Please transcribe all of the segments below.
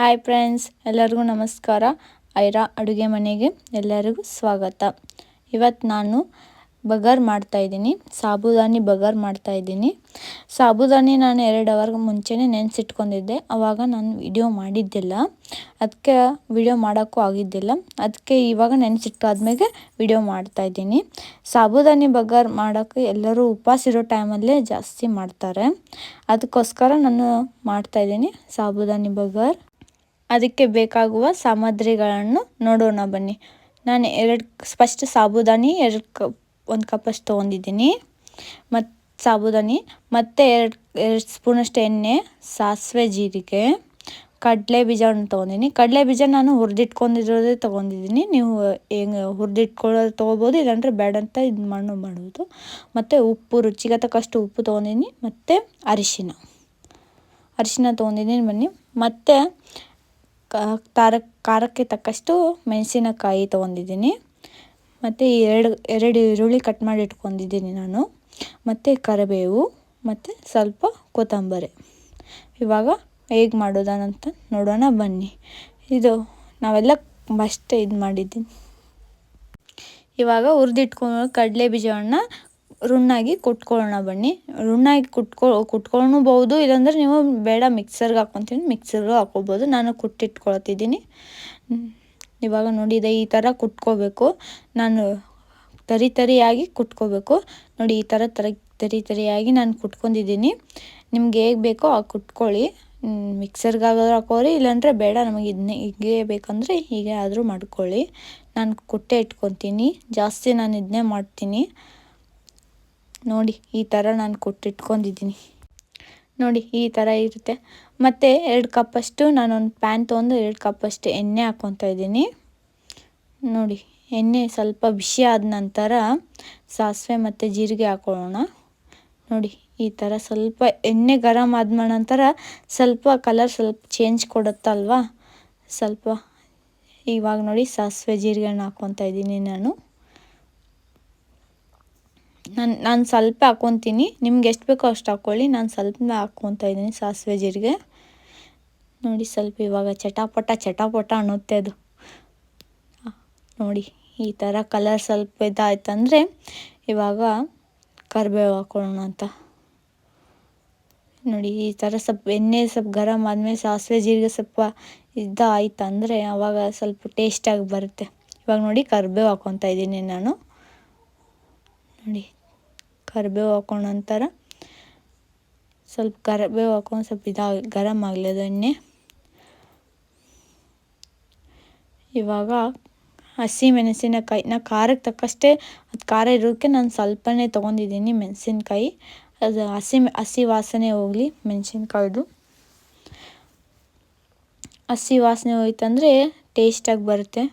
Hi friends, ಎಲ್ಲರಿಗೂ ನಮಸ್ಕಾರ. ಐರಾ ಅಡುಗೆ ಮನೆಗೆ ಎಲ್ಲರಿಗೂ ಸ್ವಾಗತ. ಇವತ್ತು ನಾನು ಬಗರ್ ಮಾಡ್ತಾಯಿದ್ದೀನಿ, ಸಾಬುದಾನಿ ಬಗರ್ ಮಾಡ್ತಾಯಿದ್ದೀನಿ. ಸಾಬುದಾನಿ ನಾನು 2 ಅವರ್ ಮುಂಚೆನೇ ನೆನೆಸಿಟ್ಕೊಂಡಿದ್ದೆ. ಆವಾಗ ನಾನು ವಿಡಿಯೋ ಮಾಡಿದ್ದಿಲ್ಲ, ಅದಕ್ಕೆ ವಿಡಿಯೋ ಮಾಡೋಕ್ಕೂ ಆಗಿದ್ದಿಲ್ಲ. ಅದಕ್ಕೆ ಇವಾಗ ನೆನೆಸಿಟ್ಟಾದ್ಮೇಲೆ ವಿಡಿಯೋ ಮಾಡ್ತಾಯಿದ್ದೀನಿ. ಸಾಬುದಾನಿ ಬಗರ್ ಮಾಡೋಕ್ಕೆ ಎಲ್ಲರೂ ಉಪವಾಸ ಇರೋ ಟೈಮಲ್ಲೇ ಜಾಸ್ತಿ ಮಾಡ್ತಾರೆ. ಅದಕ್ಕೋಸ್ಕರ ನಾನು ಮಾಡ್ತಾಯಿದ್ದೀನಿ ಸಾಬುದಾನಿ ಬಗರ್. ಅದಕ್ಕೆ ಬೇಕಾಗುವ ಸಾಮಗ್ರಿಗಳನ್ನು ನೋಡೋಣ ಬನ್ನಿ. ನಾನು ಫಸ್ಟ್ ಸಾಬುದಾನಿ 1 ಕಪ್ಪಷ್ಟು ತೊಗೊಂಡಿದ್ದೀನಿ. ಮತ್ತು ಸಾಬುದಾನಿ ಮತ್ತು 2 ಸ್ಪೂನಷ್ಟು ಎಣ್ಣೆ, ಸಾಸಿವೆ, ಜೀರಿಗೆ, ಕಡಲೆ ಬೀಜವನ್ನು ತೊಗೊಂಡಿದ್ದೀನಿ. ಕಡಲೆ ಬೀಜ ನಾನು ಹುರಿದಿಟ್ಕೊಂಡಿರೋದೇ ತೊಗೊಂಡಿದ್ದೀನಿ. ನೀವು ಹೆಂಗೆ ಹುರಿದಿಟ್ಕೊಳ್ಳೋದು ತೊಗೋಬೋದು, ಇಲ್ಲಾಂದರೆ ಬೇಡ ಅಂತ ಇದು ಮಾಡ್ಬೋದು. ಮತ್ತು ಉಪ್ಪು, ರುಚಿಗೆ ತಕ್ಕಷ್ಟು ಉಪ್ಪು ತೊಗೊಂಡಿದ್ದೀನಿ. ಮತ್ತು ಅರಿಶಿನ ತೊಗೊಂಡಿದ್ದೀನಿ ಬನ್ನಿ. ಮತ್ತು ಖಾರಕ್ಕೆ ತಕ್ಕಷ್ಟು ಮೆಣಸಿನಕಾಯಿ ತೊಗೊಂಡಿದ್ದೀನಿ. ಮತ್ತು ಎರಡು ಈರುಳ್ಳಿ ಕಟ್ ಮಾಡಿ ಇಟ್ಕೊಂಡಿದ್ದೀನಿ ನಾನು. ಮತ್ತು ಕರಿಬೇವು ಮತ್ತು ಸ್ವಲ್ಪ ಕೊತ್ತಂಬರಿ. ಇವಾಗ ಹೇಗೆ ಮಾಡೋದನಂತ ನೋಡೋಣ ಬನ್ನಿ. ಇದು ನಾವೆಲ್ಲ ಫಸ್ಟ್ ಇದು ಮಾಡಿದ್ದೀನಿ. ಇವಾಗ ಹುರಿದಿಟ್ಕೊಂಡು ಕಡಲೆ ಬೀಜವನ್ನು ರುಣ್ಣಾಗಿ ಕುಟ್ಕೊಳ್ಳೋಣ ಬನ್ನಿ. ರುಣ್ಣಾಗಿ ಕುಟ್ಕೊಳ್ಬೋದು, ಇಲ್ಲಾಂದರೆ ನೀವು ಬೇಡ ಮಿಕ್ಸರ್ಗೆ ಹಾಕ್ಕೊತೀನಿ, ಮಿಕ್ಸರ್ಗೂ ಹಾಕ್ಕೊಬೋದು. ನಾನು ಕುಟ್ಟಿಟ್ಕೊಳ್ತಿದ್ದೀನಿ. ಇವಾಗ ನೋಡಿದೆ ಈ ಥರ ಕುಟ್ಕೋಬೇಕು. ನಾನು ತರಿಯಾಗಿ ಕುಟ್ಕೋಬೇಕು. ನೋಡಿ, ಈ ಥರ ತರಿಯಾಗಿ ನಾನು ಕುಟ್ಕೊಂಡಿದ್ದೀನಿ. ನಿಮ್ಗೆ ಹೇಗೆ ಬೇಕೋ ಆ ಕುಟ್ಕೊಳ್ಳಿ. ಮಿಕ್ಸರ್ಗಾಗಾದ್ರೂ ಹಾಕೋರಿ, ಇಲ್ಲಾಂದರೆ ಬೇಡ ನಮಗೆ ಹೀಗೆ ಬೇಕಂದರೆ ಹೀಗೆ ಆದರೂ ಮಾಡ್ಕೊಳ್ಳಿ. ನಾನು ಕುಟ್ಟೆ ಇಟ್ಕೊತೀನಿ, ಜಾಸ್ತಿ ನಾನು ಇದನ್ನೇ ಮಾಡ್ತೀನಿ. ನೋಡಿ, ಈ ಥರ ನಾನು ಕುಟ್ಟಿಟ್ಕೊಂಡಿದ್ದೀನಿ. ನೋಡಿ, ಈ ಥರ ಇರುತ್ತೆ. ಮತ್ತು 2 ಕಪ್ಪಷ್ಟು ನಾನೊಂದು ಪ್ಯಾನ್ ತೊಗೊಂಡು 2 ಕಪ್ಪಷ್ಟು ಎಣ್ಣೆ ಹಾಕ್ಕೊತಾ ಇದ್ದೀನಿ. ನೋಡಿ, ಎಣ್ಣೆ ಸ್ವಲ್ಪ ಬಿಸಿ ಆದ ನಂತರ ಸಾಸಿವೆ ಮತ್ತು ಜೀರಿಗೆ ಹಾಕೊಳ್ಳೋಣ. ನೋಡಿ, ಈ ಥರ ಸ್ವಲ್ಪ ಎಣ್ಣೆ ಗರಮ್ ಆದ ನಂತರ ಸ್ವಲ್ಪ ಕಲರ್ ಸ್ವಲ್ಪ ಚೇಂಜ್ ಕೊಡುತ್ತಲ್ವಾ, ಸ್ವಲ್ಪ. ಇವಾಗ ನೋಡಿ, ಸಾಸಿವೆ ಜೀರಿಗೆನ ಹಾಕ್ಕೊತಾ ಇದ್ದೀನಿ ನಾನು ಸ್ವಲ್ಪ ಹಾಕ್ಕೊತೀನಿ. ನಿಮ್ಗೆ ಎಷ್ಟು ಬೇಕೋ ಅಷ್ಟು ಹಾಕ್ಕೊಳ್ಳಿ. ನಾನು ಸ್ವಲ್ಪ ಹಾಕ್ಕೊತಾ ಇದ್ದೀನಿ ಸಾಸಿವೆ ಜೀರಿಗೆ. ನೋಡಿ, ಸ್ವಲ್ಪ ಇವಾಗ ಚಟಾಪಟ ಅನ್ನುತ್ತೆ ಅದು. ನೋಡಿ, ಈ ಥರ ಕಲರ್ ಸ್ವಲ್ಪ ಇದಾಯ್ತಂದರೆ ಇವಾಗ ಕರಿಬೇವು ಹಾಕ್ಕೊಳ್ಳೋಣ ಅಂತ. ನೋಡಿ, ಈ ಥರ ಸ್ವಲ್ಪ ಎಣ್ಣೆ ಸ್ವಲ್ಪ ಗರಮ್ ಆದಮೇಲೆ ಸಾಸಿವೆ ಜೀರಿಗೆ ಸ್ವಲ್ಪ ಇದಾಯ್ತಂದರೆ ಆವಾಗ ಸ್ವಲ್ಪ ಟೇಸ್ಟಾಗಿ ಬರುತ್ತೆ. ಇವಾಗ ನೋಡಿ, ಕರಿಬೇವು ಹಾಕ್ಕೊತಾ ಇದ್ದೀನಿ ನಾನು. ನೋಡಿ, ಕರಿಬೇವು ಹಾಕೊಂಡ ನಂತರ ಸ್ವಲ್ಪ ಕರಿಬೇವು ಹಾಕೊಂಡು ಸ್ವಲ್ಪ ಗರಮ್ ಆಗಲಿ ಅದು ಎಣ್ಣೆ. ಇವಾಗ ಹಸಿ ಮೆಣಸಿನಕಾಯಿ, ನಾ ಖಾರಕ್ಕೆ ತಕ್ಕಷ್ಟೇ, ಅದು ಖಾರ ಇರೋಕ್ಕೆ ನಾನು ಸ್ವಲ್ಪನೇ ತೊಗೊಂಡಿದ್ದೀನಿ ಮೆಣಸಿನ್ಕಾಯಿ. ಅದು ಹಸಿ ವಾಸನೆ ಹೋಗಲಿ ಮೆಣಸಿನ್ಕಾಯ್ದು. ಹಸಿ ವಾಸನೆ ಹೋಯ್ತಂದರೆ ಟೇಸ್ಟಾಗಿ ಬರುತ್ತೆ,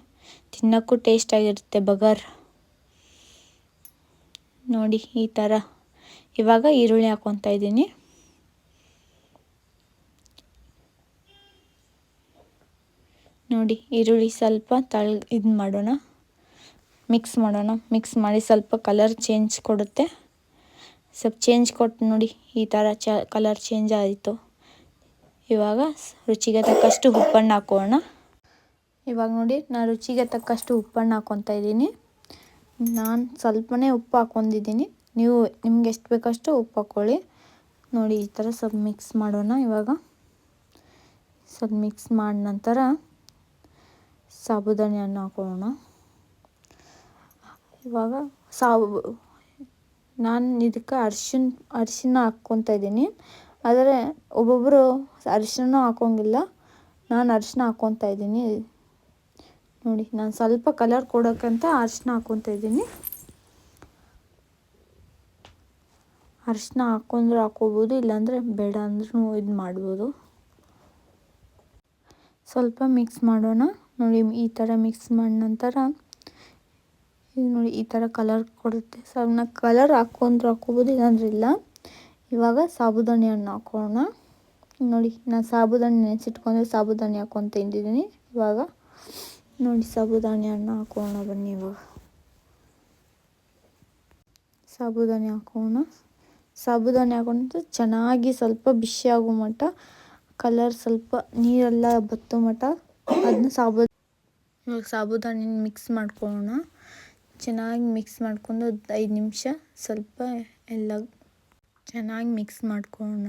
ತಿನ್ನೋಕ್ಕೂ ಟೇಸ್ಟಾಗಿರುತ್ತೆ ಬಗರ್. ನೋಡಿ, ಈ ಥರ. ಇವಾಗ ಈರುಳ್ಳಿ ಹಾಕ್ಕೊತಾ ಇದ್ದೀನಿ. ನೋಡಿ, ಈರುಳ್ಳಿ ಸ್ವಲ್ಪ ಇದು ಮಾಡೋಣ, ಮಿಕ್ಸ್ ಮಾಡಿ ಸ್ವಲ್ಪ ಕಲರ್ ಚೇಂಜ್ ಕೊಡುತ್ತೆ. ಸ್ವಲ್ಪ ಚೇಂಜ್ ಕೊಟ್ಟು ನೋಡಿ, ಈ ಥರ ಕಲರ್ ಚೇಂಜ್ ಆಯಿತು. ಇವಾಗ ರುಚಿಗೆ ತಕ್ಕಷ್ಟು ಉಪ್ಪನ್ನು ಹಾಕೋಣ. ಇವಾಗ ನೋಡಿ, ನಾನು ರುಚಿಗೆ ತಕ್ಕಷ್ಟು ಉಪ್ಪನ್ನು ಹಾಕ್ಕೊತಾ ಇದ್ದೀನಿ. ನಾನು ಸ್ವಲ್ಪನೇ ಉಪ್ಪು ಹಾಕ್ಕೊಂಡಿದ್ದೀನಿ. ನೀವು ನಿಮ್ಗೆ ಎಷ್ಟು ಬೇಕಷ್ಟು ಉಪ್ಪು ಹಾಕ್ಕೊಳ್ಳಿ. ನೋಡಿ, ಈ ಥರ ಸ್ವಲ್ಪ ಮಿಕ್ಸ್ ಮಾಡೋಣ. ಇವಾಗ ಸ್ವಲ್ಪ ಮಿಕ್ಸ್ ಮಾಡಿದ ನಂತರ ಸಾಬುದಾನಿಯನ್ನು ಹಾಕೊಳ್ಳೋಣ. ಇವಾಗ ನಾನು ಇದಕ್ಕೆ ಅರಿಶಿನ ಹಾಕ್ಕೊತಾ ಇದ್ದೀನಿ. ಆದರೆ ಒಬ್ಬೊಬ್ಬರು ಅರಿಶಿನ ಹಾಕೋಂಗಿಲ್ಲ, ನಾನು ಅರಿಶಿನ ಹಾಕ್ಕೊತಾ ಇದ್ದೀನಿ. ನೋಡಿ, ನಾನು ಸ್ವಲ್ಪ ಕಲರ್ ಕೊಡೋಕ್ಕಂತ ಅರಿಶಿನ ಹಾಕ್ಕೊತಾ ಇದ್ದೀನಿ. ಅರಿಶಿನ ಹಾಕ್ಕೊಂಡ್ರೆ ಹಾಕ್ಕೋಬೋದು, ಇಲ್ಲಾಂದರೆ ಬೇಡ ಅಂದ್ರೂ ಇದು ಮಾಡ್ಬೋದು. ಸ್ವಲ್ಪ ಮಿಕ್ಸ್ ಮಾಡೋಣ. ನೋಡಿ, ಈ ಥರ ಮಿಕ್ಸ್ ಮಾಡಿದ ನಂತರ ನೋಡಿ, ಈ ಥರ ಕಲರ್ ಕೊಡುತ್ತೆ. ಸ್ವಲ್ಪ ಕಲರ್ ಹಾಕ್ಕೊಂಡ್ರೆ ಹಾಕ್ಕೋಬೋದು, ಇಲ್ಲಾಂದ್ರೆ ಇಲ್ಲ. ಇವಾಗ ಸಾಬುದಾನಿಯನ್ನು ಹಾಕೋಣ. ನೋಡಿ, ನಾನು ಸಾಬುದಾನಿ ನೆನೆಸಿಟ್ಕೊಂಡ್ರೆ ಸಾಬುದಾನಿ ಹಾಕ್ಕೊಂಡು ತಿಂದಿದ್ದೀನಿ. ಇವಾಗ ನೋಡಿ, ಸಾಬುದಾನಿಯನ್ನು ಹಾಕೋಣ ಬನ್ನಿ. ಇವಾಗ ಸಾಬುದಾನಿ ಹಾಕೋಣ. ಸಾಬುದಾನಿ ಹಾಕೊಂಡು ಚೆನ್ನಾಗಿ ಸ್ವಲ್ಪ ಬಿಸಿ ಆಗೋ ಮಟ್ಟ ಕಲರ್ ಸ್ವಲ್ಪ ನೀರೆಲ್ಲ ಬತ್ತೋ ಮಟ ಅದನ್ನ ಇವಾಗ ಸಾಬೂದಾನಿ ಮಿಕ್ಸ್ ಮಾಡ್ಕೊಳ್ಳೋಣ. ಚೆನ್ನಾಗಿ ಮಿಕ್ಸ್ ಮಾಡ್ಕೊಂಡು 5 ನಿಮಿಷ ಸ್ವಲ್ಪ ಎಲ್ಲ ಚೆನ್ನಾಗಿ ಮಿಕ್ಸ್ ಮಾಡ್ಕೊಳ್ಳೋಣ.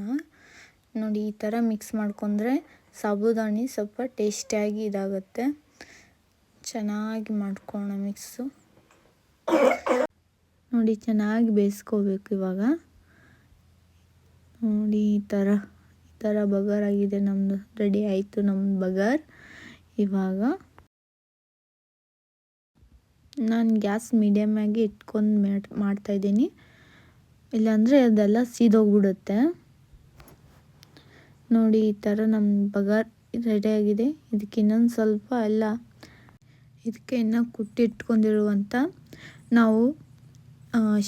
ನೋಡಿ ಈ ಥರ ಮಿಕ್ಸ್ ಮಾಡ್ಕೊಂಡ್ರೆ ಸಾಬೂದಾನಿ ಸ್ವಲ್ಪ ಟೇಸ್ಟಿಯಾಗಿ ಇದಾಗುತ್ತೆ. ಚೆನ್ನಾಗಿ ಮಾಡ್ಕೊಳ್ಳೋಣ ಮಿಕ್ಸು. ನೋಡಿ ಚೆನ್ನಾಗಿ ಬೇಯಿಸ್ಕೋಬೇಕು ಇವಾಗ. ನೋಡಿ ಈ ಥರ ಬಗಾರ್ ಆಗಿದೆ ನಮ್ಮದು. ರೆಡಿ ಆಯಿತು ನಮ್ಮ ಬಗಾರ್. ಇವಾಗ ನಾನು ಗ್ಯಾಸ್ ಮೀಡಿಯಮ್ ಆಗಿ ಇಟ್ಕೊಂಡು ಮಾಡ್ತಾಯಿದ್ದೀನಿ, ಇಲ್ಲಾಂದರೆ ಅದೆಲ್ಲ ಸೀದೋಗ್ಬಿಡುತ್ತೆ. ನೋಡಿ ಈ ಥರ ನಮ್ಮ ಬಗಾರ್ ರೆಡಿಯಾಗಿದೆ. ಇದಕ್ಕೆ ಇನ್ನೊಂದು ಸ್ವಲ್ಪ ಇದಕ್ಕೆ ಇನ್ನೂ ಕುಟ್ಟಿಟ್ಕೊಂಡಿರುವಂಥ ನಾವು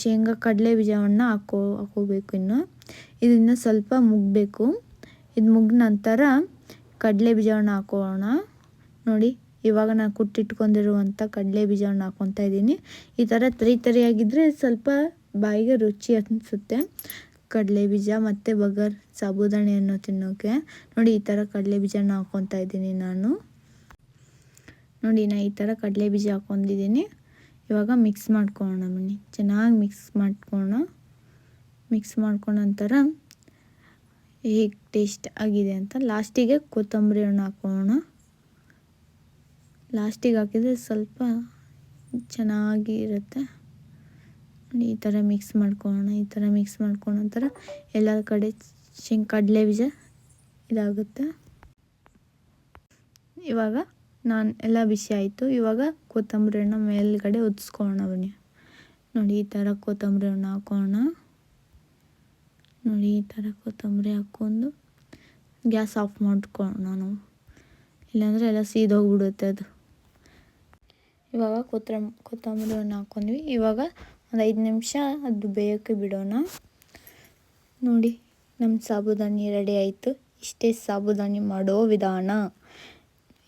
ಶೇಂಗಾ ಕಡಲೆ ಬೀಜವನ್ನು ಹಾಕೋಬೇಕು. ಇದನ್ನು ಸ್ವಲ್ಪ ಮುಗ್ಬೇಕು. ಇದು ಮುಗಿದ ನಂತರ ಕಡಲೆ ಬೀಜವನ್ನು ಹಾಕೋಣ. ನೋಡಿ ಇವಾಗ ನಾನು ಕುಟ್ಟಿಟ್ಕೊಂಡಿರುವಂಥ ಕಡಲೆ ಬೀಜವನ್ನು ಹಾಕ್ಕೊತಾ ಇದ್ದೀನಿ. ಈ ಥರ ತರಿಯಾಗಿದ್ದರೆ ಸ್ವಲ್ಪ ಬಾಯಿಗೆ ರುಚಿ ಅನಿಸುತ್ತೆ ಕಡಲೆ ಬೀಜ ಮತ್ತು ಬಗಾರ್ ಸಾಬೂದಾಣಿಯನ್ನು ತಿನ್ನೋಕ್ಕೆ. ನೋಡಿ ಈ ಥರ ಕಡಲೆ ಬೀಜನ ಹಾಕ್ಕೊತಾ ಇದ್ದೀನಿ ನಾನು. ನೋಡಿ ನಾನು ಈ ಥರ ಕಡಲೆ ಬೀಜ ಹಾಕ್ಕೊಂಡಿದ್ದೀನಿ. ಇವಾಗ ಮಿಕ್ಸ್ ಮಾಡ್ಕೊಳ್ಳೋಣ ಬನ್ನಿ. ಚೆನ್ನಾಗಿ ಮಿಕ್ಸ್ ಮಾಡ್ಕೊಂಡ ನಂತರ ಹೇಗೆ ಟೇಸ್ಟ್ ಆಗಿದೆ ಅಂತ ಲಾಸ್ಟಿಗೆ ಕೊತ್ತಂಬರಿ ಹಣ್ಣು ಹಾಕೋಣ. ಲಾಸ್ಟಿಗೆ ಹಾಕಿದರೆ ಸ್ವಲ್ಪ ಚೆನ್ನಾಗಿ ಇರುತ್ತೆ. ಈ ಥರ ಮಿಕ್ಸ್ ಮಾಡ್ಕೊಳ್ಳೋಣ. ಈ ಥರ ಮಿಕ್ಸ್ ಮಾಡ್ಕೊಂಡ ನಂತರ ಎಲ್ಲ ಕಡೆ ಕಡಲೆ ಬೀಜ ಇದಾಗುತ್ತೆ. ಇವಾಗ ಎಲ್ಲ ಬಿಸಿ ಆಯಿತು. ಇವಾಗ ಕೊತ್ತಂಬರಿ ಹಣ್ಣು ಮೇಲ್ಗಡೆ ಉದಿಸ್ಕೊಳ್ಳೋಣ ಬನ್ನಿ. ನೋಡಿ ಈ ಥರ ಕೊತ್ತಂಬರಿ ಹಣ್ಣು ಹಾಕೋಣ. ನೋಡಿ ಈ ಥರ ಕೊತ್ತಂಬರಿ ಹಾಕ್ಕೊಂಡು ಗ್ಯಾಸ್ ಆಫ್ ಮಾಡ್ಕೊಳ್ಳೋಣ ನಾವು, ಇಲ್ಲಾಂದರೆ ಎಲ್ಲ ಸೀದೋಗ್ಬಿಡುತ್ತೆ ಅದು. ಇವಾಗ ಕೊತ್ತಂಬರಿ ಹಣ್ಣು ಹಾಕ್ಕೊಂಡ್ವಿ. ಇವಾಗ ಒಂದು 5 ನಿಮಿಷ ಅದು ಬೇಯೋಕ್ಕೆ ಬಿಡೋಣ. ನೋಡಿ ನಮ್ಮ ಸಾಬೂದಾನಿ ರೆಡಿ ಆಯಿತು. ಇಷ್ಟೇ ಸಾಬೂದಾನಿ ಮಾಡೋ ವಿಧಾನ.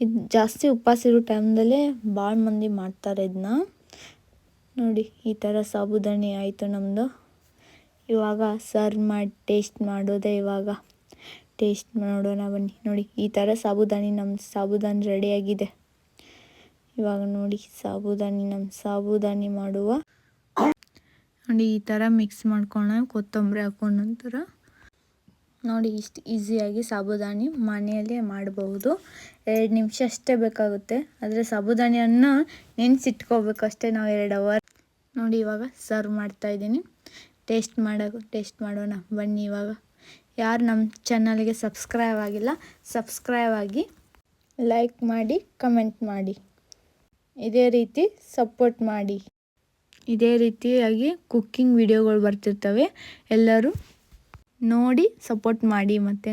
ಇದು ಜಾಸ್ತಿ ಉಪವಾಸ ಇರೋ ಟೈಮ್ದಲ್ಲೇ ಭಾಳ ಮಂದಿ ಮಾಡ್ತಾರೆ ಇದನ್ನ. ನೋಡಿ ಈ ಥರ ಸಾಬೂದಾನಿ ಆಯಿತು ನಮ್ಮದು. ಇವಾಗ ಸರ್ವ್ ಮಾಡಿ ಟೇಸ್ಟ್ ಮಾಡೋದೇ. ಇವಾಗ ಟೇಸ್ಟ್ ಮಾಡೋಣ ಬನ್ನಿ. ನೋಡಿ ಈ ಥರ ನಮ್ಮ ಸಾಬೂದಾನಿ ರೆಡಿಯಾಗಿದೆ. ಇವಾಗ ನೋಡಿ ನಮ್ಮ ಸಾಬೂದಾನಿ ಮಾಡುವ. ನೋಡಿ ಈ ಥರ ಮಿಕ್ಸ್ ಮಾಡ್ಕೊಳ್ಳೋಣ ಕೊತ್ತಂಬರಿ ಹಾಕೊಂಡ ನಂತರ. ನೋಡಿ ಇಷ್ಟು ಈಸಿಯಾಗಿ ಸಾಬೂದಾನಿ ಮನೆಯಲ್ಲೇ ಮಾಡಬಹುದು. 2 ನಿಮಿಷ ಅಷ್ಟೇ ಬೇಕಾಗುತ್ತೆ. ಆದರೆ ಸಾಬೂದಾನಿಯನ್ನು ನೆನೆಸಿಟ್ಕೋಬೇಕು ಅಷ್ಟೇ ನಾವು 2 ಅವರ್. ನೋಡಿ ಇವಾಗ ಸರ್ವ್ ಮಾಡ್ತಾಯಿದ್ದೀನಿ. ಟೇಸ್ಟ್ ಮಾಡೋಣ ಬನ್ನಿ. ಇವಾಗ ಯಾರು ನಮ್ಮ ಚಾನಲ್ಗೆ ಸಬ್ಸ್ಕ್ರೈಬ್ ಆಗಿಲ್ಲ, ಸಬ್ಸ್ಕ್ರೈಬ್ ಆಗಿ, ಲೈಕ್ ಮಾಡಿ, ಕಮೆಂಟ್ ಮಾಡಿ, ಇದೇ ರೀತಿ ಸಪೋರ್ಟ್ ಮಾಡಿ. ಇದೇ ರೀತಿಯಾಗಿ ಕುಕ್ಕಿಂಗ್ ವಿಡಿಯೋಗಳು ಬರ್ತಿರ್ತವೆ. ಎಲ್ಲರೂ ನೋಡಿ ಸಪೋರ್ಟ್ ಮಾಡಿ. ಮತ್ತು